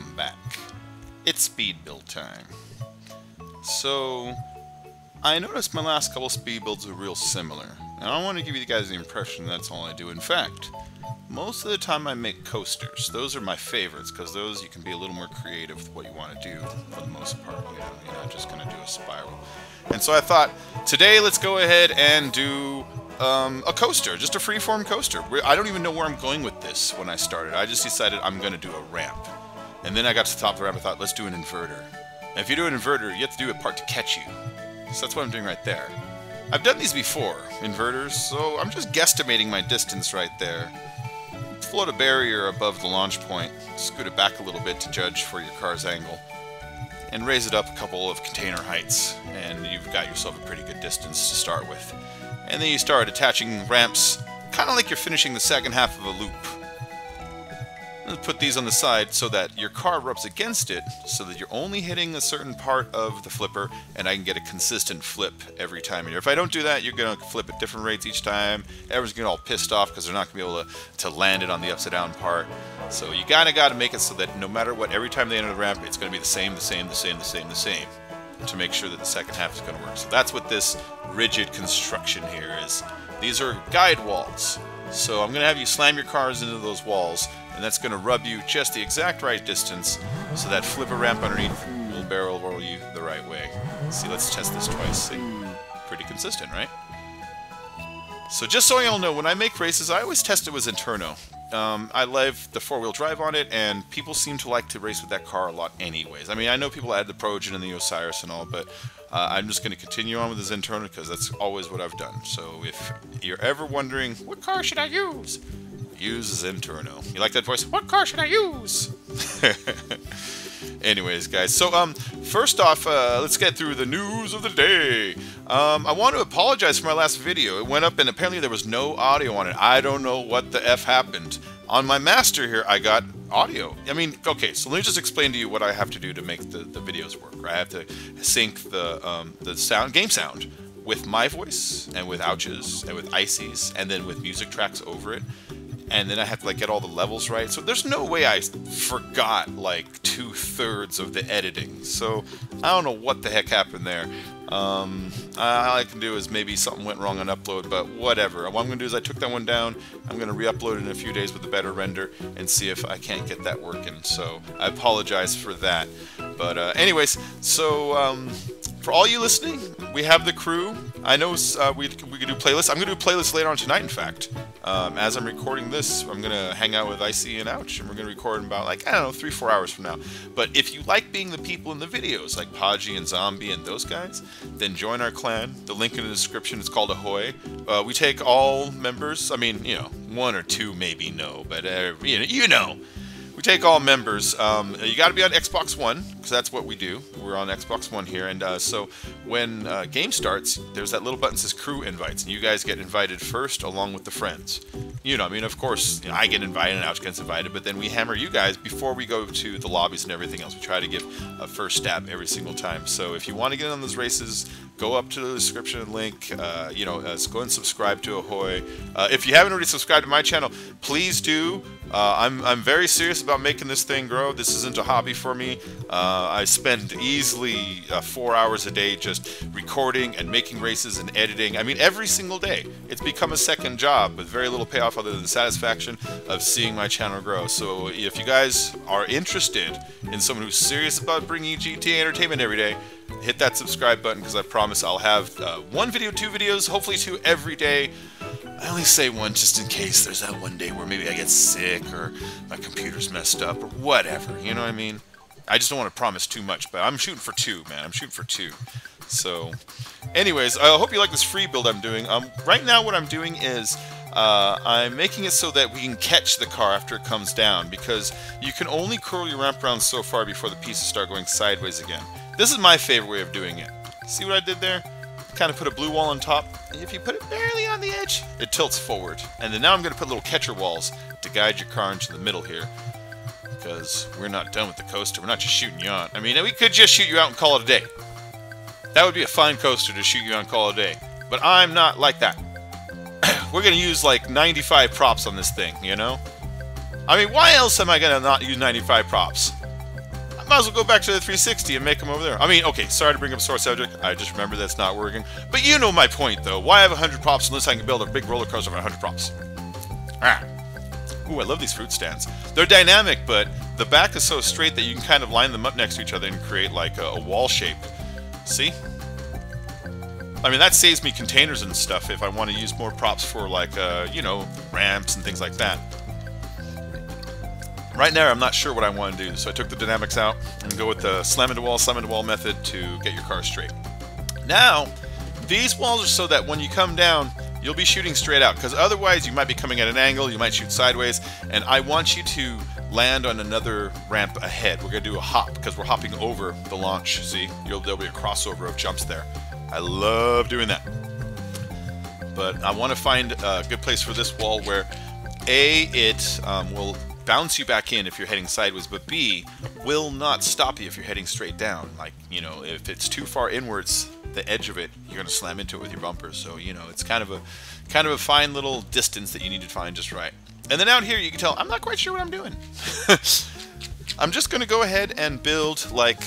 welcome back. It's speed build time. So, I noticed my last couple speed builds were real similar, and I don't want to give you guys the impression that's all I do. In fact, most of the time I make coasters. Those are my favorites, because those you can be a little more creative with what you want to do for the most part. You know, you're not just going to do a spiral. And so I thought, today let's go ahead and do a coaster, just a freeform coaster. I don't even know where I'm going with this when I started. I just decided I'm going to do a ramp. And then I got to the top of the ramp, I thought, let's do an inverter. And if you do an inverter, you have to do a part to catch you. So that's what I'm doing right there. I've done these before, inverters, so I'm just guesstimating my distance right there. Float a barrier above the launch point, scoot it back a little bit to judge for your car's angle, and raise it up a couple of container heights, and you've got yourself a pretty good distance to start with. And then you start attaching ramps, kind of like you're finishing the second half of a loop. Let's put these on the side so that your car rubs against it, so that you're only hitting a certain part of the flipper, and I can get a consistent flip every time. And if I don't do that, you're going to flip at different rates each time. Everyone's going to get all pissed off because they're not going to be able to land it on the upside down part. So you got to make it so that no matter what, every time they enter the ramp, it's going to be the same, to make sure that the second half is going to work. So that's what this rigid construction here is. These are guide walls. So I'm going to have you slam your cars into those walls, and that's going to rub you just the exact right distance so that flipper ramp underneath will barrel roll you the right way. See, let's test this twice. See? Pretty consistent, right? So just so you all know, when I make races, I always test it with Interno. I love the four-wheel drive on it, and people seem to like to race with that car a lot anyways. I mean, I know people add the Progen and the Osiris and all, but I'm just going to continue on with this Interno because that's always what I've done. So if you're ever wondering, what car should I use? Use Interno. You like that voice? What car should I use? Anyways, guys, so first off, let's get through the news of the day. I want to apologize for my last video. It went up and apparently there was no audio on it. I don't know what the F happened. On my master here, I got audio. I mean, okay, so let me just explain to you what I have to do to make the videos work. I have to sync the sound, game sound with my voice and with ouches and with ices and then with music tracks over it. And then I have to like get all the levels right. So there's no way I forgot like 2/3 of the editing. So I don't know what the heck happened there. All I can do is maybe something went wrong on upload, but whatever. What I'm going to do is I took that one down. I'm going to re-upload it in a few days with a better render and see if I can't get that working. So I apologize for that. But anyways, so for all you listening, we have the crew. I know we could do playlists. I'm going to do playlists later on tonight, in fact. As I'm recording this, I'm going to hang out with Icy and Ouch, and we're going to record in about, like, I don't know, 3-4 hours from now. But if you like being the people in the videos, like Podgy and Zombie and those guys, then join our clan. The link in the description is called Ahoy. We take all members. I mean, you know, 1 or 2 maybe no, but you know. We take all members. You got to be on Xbox One, because that's what we do. We're on Xbox One here, and so when game starts, there's that little button that says Crew Invites, and you guys get invited first along with the friends. You know, I mean, of course, you know, I get invited and Ouch gets invited, but then we hammer you guys before we go to the lobbies and everything else. We try to give a first stab every single time. So if you want to get on those races, go up to the description link. You know, go and subscribe to Ahoy. If you haven't already subscribed to my channel, please do. I'm very serious about making this thing grow. This isn't a hobby for me. I spend easily 4 hours a day just recording and making races and editing. I mean, every single day. It's become a second job with very little payoff other than the satisfaction of seeing my channel grow. So if you guys are interested in someone who's serious about bringing GTA entertainment every day, hit that subscribe button, because I promise I'll have 1 video, 2 videos, hopefully 2 every day. I only say 1 just in case there's that one day where maybe I get sick or my computer's messed up or whatever, you know what I mean? I just don't want to promise too much, but I'm shooting for 2, man. I'm shooting for 2. So, anyways, I hope you like this free build I'm doing. Right now what I'm doing is I'm making it so that we can catch the car after it comes down, because you can only curl your ramp around so far before the pieces start going sideways again. This is my favorite way of doing it. See what I did there? Kind of put a blue wall on top, and if you put it barely on the edge, it tilts forward. And then now I'm going to put little catcher walls to guide your car into the middle here, because we're not done with the coaster. We're not just shooting you out. I mean, we could just shoot you out and call it a day. That would be a fine coaster to shoot you out and call it a day. But I'm not like that. We're going to use like 95 props on this thing, you know? I mean, why else am I going to not use 95 props? might as well go back to the 360 and make them over there. I mean, okay, sorry to bring up sore subject. I just remember that's not working. But you know my point, though. Why have 100 props unless I can build a big roller coaster of 100 props? Ah. Ooh, I love these fruit stands. They're dynamic, but the back is so straight that you can kind of line them up next to each other and create like a wall shape. See? I mean, that saves me containers and stuff if I want to use more props for like, you know, ramps and things like that. Right now, I'm not sure what I want to do, so I took the dynamics out and go with the slam into wall method to get your car straight. Now, these walls are so that when you come down, you'll be shooting straight out, because otherwise you might be coming at an angle, you might shoot sideways, and I want you to land on another ramp ahead. We're going to do a hop, because we're hopping over the launch, see? There'll be a crossover of jumps there. I love doing that. But I want to find a good place for this wall where, A, it will bounce you back in if you're heading sideways, but B, will not stop you if you're heading straight down. Like, you know, if it's too far inwards, the edge of it, you're going to slam into it with your bumpers. So, you know, it's kind of a fine little distance that you need to find just right. And then out here, you can tell, I'm not quite sure what I'm doing. I'm just going to go ahead and build, like,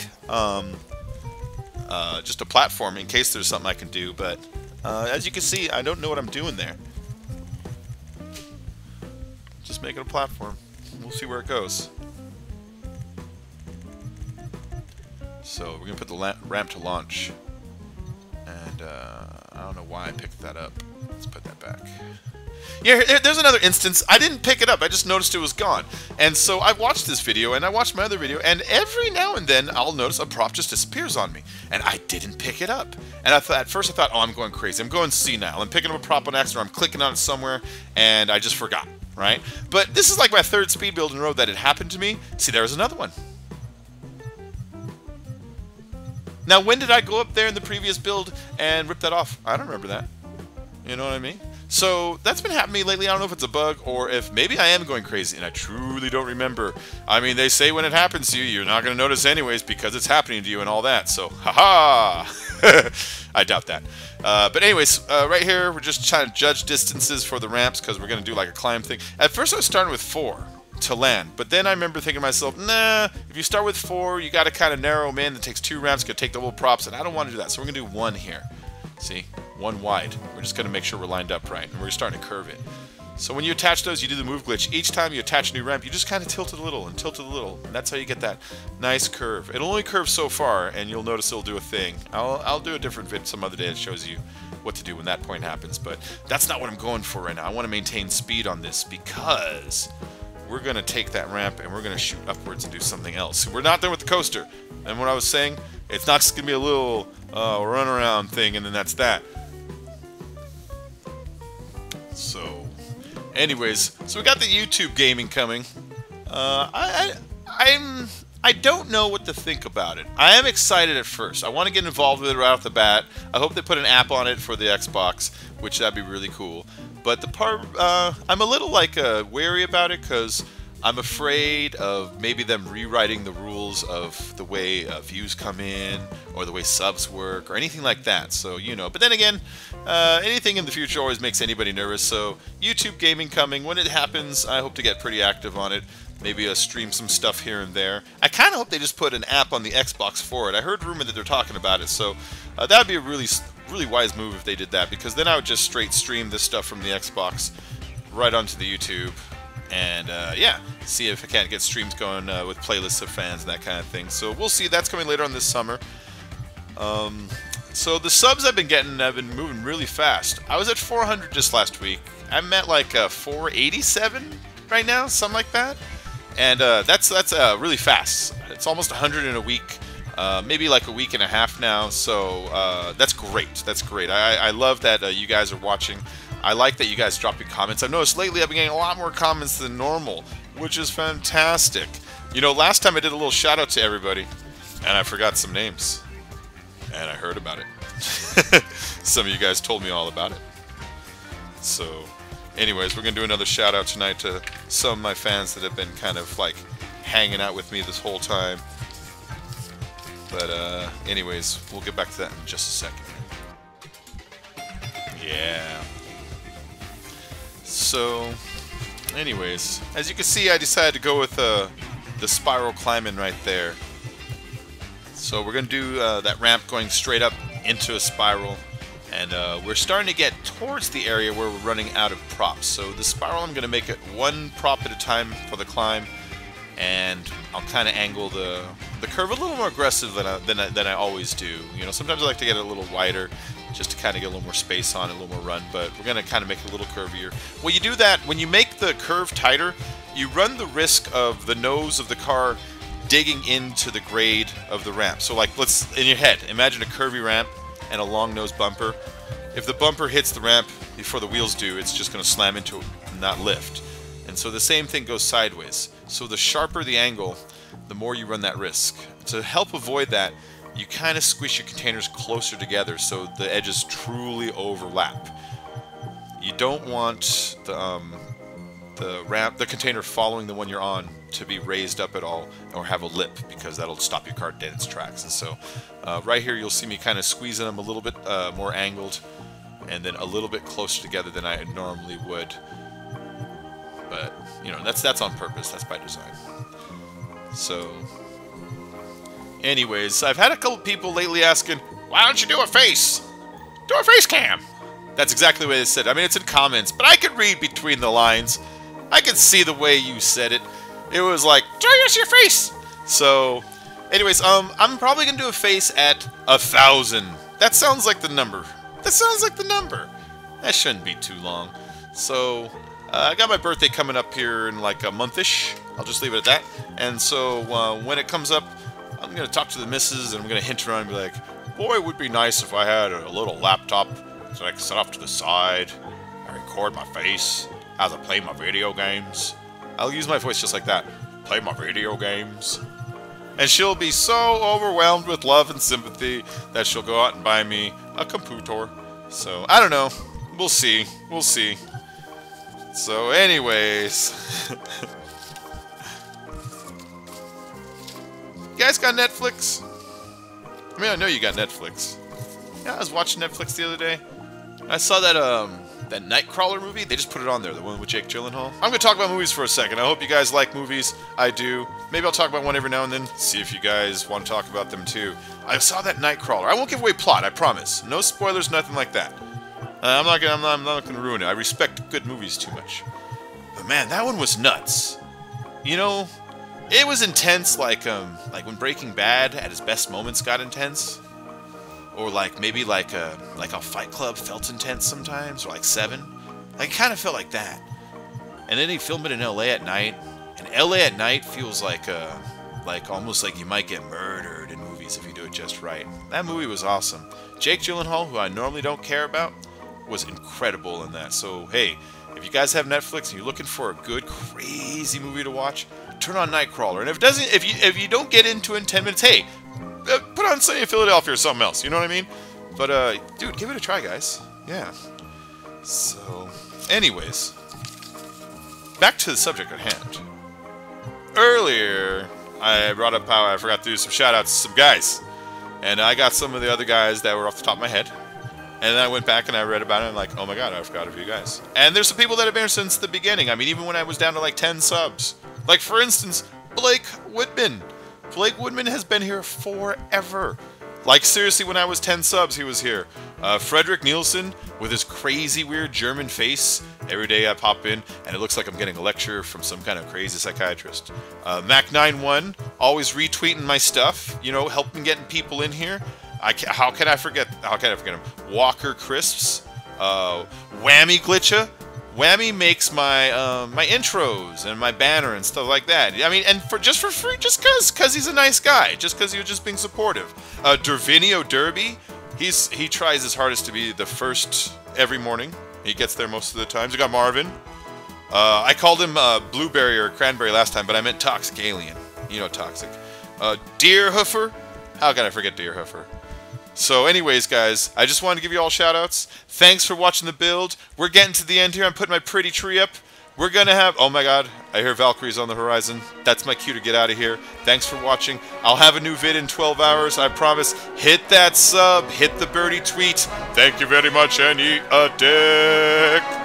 just a platform in case there's something I can do. But as you can see, I don't know what I'm doing there. Just make it a platform. We'll see where it goes. So we're going to put the ramp to launch. And I don't know why I picked that up. Let's put that back. Yeah, there's another instance. I didn't pick it up. I just noticed it was gone. And so I watched this video, and I watched my other video, and every now and then I'll notice a prop just disappears on me. And I didn't pick it up. And at first I thought, oh, I'm going crazy. I'm going senile. I'm picking up a prop on accident, or I'm clicking on it somewhere, and I just forgot. Right? But this is like my third speed build in a row that it happened to me. See, there was another one. Now, when did I go up there in the previous build and rip that off? I don't remember that. You know what I mean? So that's been happening to me lately. I don't know if it's a bug or if maybe I am going crazy and I truly don't remember. I mean, they say when it happens to you, you're not going to notice anyways because it's happening to you and all that. So, haha! I doubt that. But anyways, right here, we're just trying to judge distances for the ramps because we're going to do like a climb thing. At first, I was starting with 4 to land. But then I remember thinking to myself, nah, if you start with 4, you got to kind of narrow them in. It takes 2 ramps, going to take the whole props, and I don't want to do that. So we're going to do 1 here. See? 1 wide. We're just going to make sure we're lined up right. And we're starting to curve it. So when you attach those, you do the move glitch. Each time you attach a new ramp, you just kind of tilt it a little and tilt it a little. And that's how you get that nice curve. It'll only curve so far, and you'll notice it'll do a thing. I'll do a different vid some other day that shows you what to do when that point happens. But that's not what I'm going for right now. I want to maintain speed on this because we're going to take that ramp and we're going to shoot upwards and do something else. We're not done with the coaster. And what I was saying, it's not just going to be a little run around thing and then that's that. So, anyways, so we got the YouTube gaming coming. I don't know what to think about it. I am excited at first. I want to get involved with it right off the bat. I hope they put an app on it for the Xbox, which that'd be really cool. But the part, I'm a little like wary about it because I'm afraid of maybe them rewriting the rules of the way views come in or the way subs work or anything like that. So, you know, but then again, anything in the future always makes anybody nervous. So YouTube gaming coming. When it happens, I hope to get pretty active on it. Maybe stream some stuff here and there. I kind of hope they just put an app on the Xbox for it. I heard rumor that they're talking about it. So that would be a really wise move if they did that, because then I would just straight stream this stuff from the Xbox right onto the YouTube and yeah, see if I can't get streams going with playlists of fans and that kind of thing. So we'll see. That's coming later on this summer. So the subs I've been getting have been moving really fast. I was at 400 just last week. I'm at like 487 right now, something like that. And that's really fast. It's almost 100 in a week. Maybe like a week and a half now, so that's great. That's great. I love that you guys are watching. I like that you guys dropping comments. I've noticed lately I've been getting a lot more comments than normal, which is fantastic. You know, last time I did a little shout out to everybody, and I forgot some names, and I heard about it. Some of you guys told me all about it. So, anyways, we're gonna do another shout out tonight to some of my fans that have been kind of like hanging out with me this whole time. But anyways, we'll get back to that in just a second. Yeah. So, anyways, as you can see, I decided to go with the spiral climbing right there. So we're going to do that ramp going straight up into a spiral. And we're starting to get towards the area where we're running out of props. So the spiral, I'm going to make it one prop at a time for the climb. And I'll kind of angle the curve a little more aggressive than I always do. You know, sometimes I like to get it a little wider just to kind of get a little more space on it, a little more run. But we're going to kind of make it a little curvier. When you do that, when you make the curve tighter, you run the risk of the nose of the car digging into the grade of the ramp. So like, let's, in your head, imagine a curvy ramp and a long nose bumper. If the bumper hits the ramp before the wheels do, it's just going to slam into it and not lift. And so the same thing goes sideways. So the sharper the angle, the more you run that risk. To help avoid that, you kind of squish your containers closer together so the edges truly overlap. You don't want the container following the one you're on to be raised up at all or have a lip, because that'll stop your car dead in its tracks. And so right here you'll see me kind of squeezing them a little bit more angled and then a little bit closer together than I normally would. But you know, that's on purpose, that's by design. So anyways, I've had a couple people lately asking, why don't you do a face? Do a face cam. That's exactly what they said. I mean, it's in comments, but I could read between the lines. I could see the way you said it. It was like, show us your face. So, anyways, I'm probably gonna do a face at 1,000. That sounds like the number. That sounds like the number. That shouldn't be too long. So, I got my birthday coming up here in like a month-ish. I'll just leave it at that. And so, when it comes up, I'm gonna talk to the missus and I'm gonna hint around and be like, boy, it would be nice if I had a little laptop so I could set off to the side and record my face as I play my video games. I'll use my voice just like that. Play my video games. And she'll be so overwhelmed with love and sympathy that she'll go out and buy me a computer. So, I don't know. We'll see. We'll see. So, anyways. You guys got Netflix? I mean, I know you got Netflix. Yeah, I was watching Netflix the other day. I saw that, that Nightcrawler movie. They just put it on there, the one with Jake Gyllenhaal. I'm gonna talk about movies for a second. I hope you guys like movies. I do. Maybe I'll talk about one every now and then. See if you guys want to talk about them too. I saw that Nightcrawler. I won't give away plot, I promise. No spoilers, nothing like that. I'm not gonna ruin it. I respect good movies too much. But man, that one was nuts. You know, it was intense, like when Breaking Bad at its best moments got intense. Or like maybe like a Fight Club felt intense sometimes, or like Seven. Like, it kind of felt like that. And then they filmed it in LA at night, and LA at night feels like almost like you might get murdered in movies if you do it just right. That movie was awesome. Jake Gyllenhaal, who I normally don't care about, was incredible in that. So hey, if you guys have Netflix and you're looking for a good crazy movie to watch, turn on Nightcrawler. And if you don't get into it in 10 minutes, hey, put on Sunny in Philadelphia or something else, you know what I mean? But, dude, give it a try, guys. Yeah. So, anyways, back to the subject at hand. Earlier, I brought up how I forgot to do some shout-outs to some guys. And I got some of the other guys that were off the top of my head. And then I went back and I read about it and I'm like, oh my god, I forgot a few guys. And there's some people that have been here since the beginning. I mean, even when I was down to like 10 subs. Like, for instance, Blake Woodman. Blake Woodman has been here forever. Like, seriously, when I was 10 subs, he was here. Frederick Nielsen, with his crazy, weird German face. Every day I pop in, and it looks like I'm getting a lecture from some kind of crazy psychiatrist. Mac91, always retweeting my stuff, you know, helping getting people in here. How can I forget him? Walker Crisps. Whammy Glitcha. Whammy makes my my intros and my banner and stuff like that. I mean, and just for free, just cause he's a nice guy, just cause he was just being supportive. Dervinio Derby, he tries his hardest to be the first every morning. He gets there most of the times. We got Marvin. I called him Blueberry or Cranberry last time, but I meant Toxic Alien. You know, Toxic. Deerhoofer. How can I forget Deerhoofer? So anyways, guys, I just wanted to give you all shout-outs. Thanks for watching the build. We're getting to the end here. I'm putting my pretty tree up. We're going to have... Oh my god, I hear Valkyries on the horizon. That's my cue to get out of here. Thanks for watching. I'll have a new vid in 12 hours, I promise. Hit that sub. Hit the birdie tweet. Thank you very much, and eat a dick.